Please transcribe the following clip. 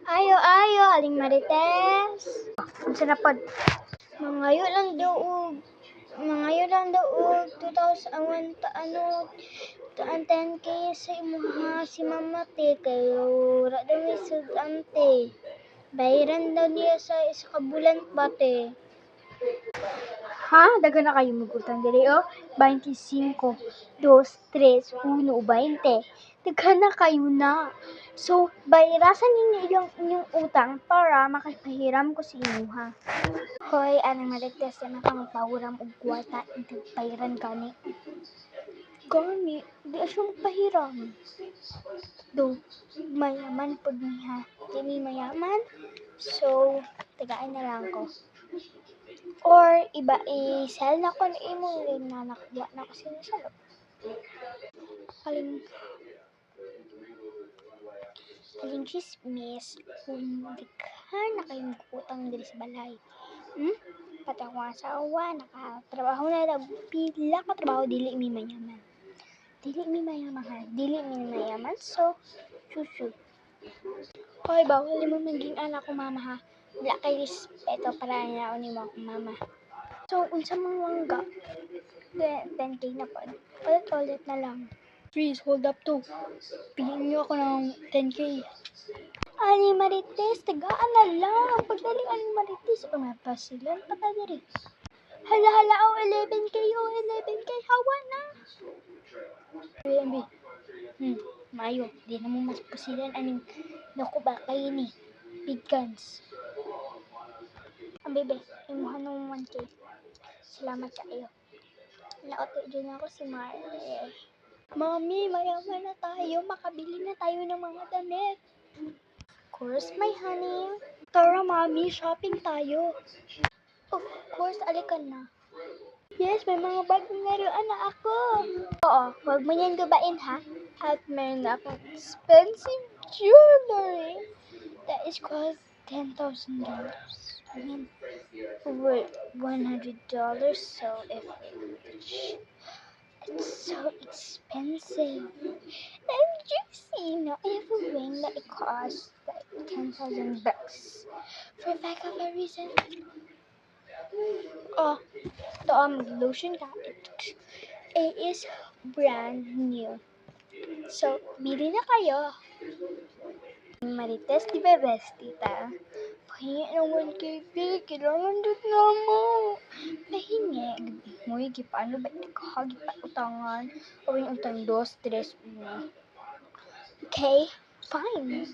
Ayo, aling Marites. Unsa na pod? Mangayo lang daw og 2001 taan 10K sa imuha si Mama T kay wala daw may sugante. Bayaran daw niya sa isa ka bulan pa te. Ha? Daghan na kayo magutang dili o? 25, 2, 3, 1, 20. Daghan na kayo na. So, bayrasan ninyo inyong utang para makapahiram ko sa inyo ha. Hoy, anong maligtas na pangpahuram og kwarta intag bayaran gani. Gani, di siya magpahiram. Do, mayaman pud niya. Dili mayaman. So, tagaan na lang ko. Or iba i-sell na ko na imo rin na nakuha na ko sinasalo. Aling chismis kung daghan na kayong utang diri sa balay. Pati ako ang asawa, nakatrabaho na lang. Pila ka trabaho, dili mi mayaman. Dili mi mayaman, so, susu. Hoy, bawal mo maging anak ko mama ha. Wala kay respeto para na ni mo akong mama. So, unsa mang wangga? 10K na po. Ulit na lang. Please, hold up to. Piliin niyo ako ng 10K. Ani Marites, tagaan na lang. Pagdaling Ani Marites, umapasilan pa ta diri. Hala, 11K, 11K, hawa na. BNB. Mayo, di na mo mas pasilan aning naku ba kayo ni big guns. Ang bebe, imuha ng 1K. Salamat kayo. Naoto dyan ako si Mare. Mami, mayaman na tayo. Makabili na tayo ng mga damit. Of course, my honey. Tara, mami, shopping tayo. Of course, alikan na. Yes, may mga bagong laruan na ako. Oo, huwag mo yan gabain ha. At meron na akong expensive jewelry that is cost $10,000. I mean, over $100. So, if it's so expensive. And you see, I have a ring that it costs like $10,000 for the fact of a reason. Oh, ito mag-lotion ka. It is brand new. So, bili na kayo. Marites, di ba best, tita? Pahingi ng 1K, kailangan doon na mo. Pahingi, mo yung paano ba ikahagi pa utangan? O yung utang 2, 3, 1. Okay, fine.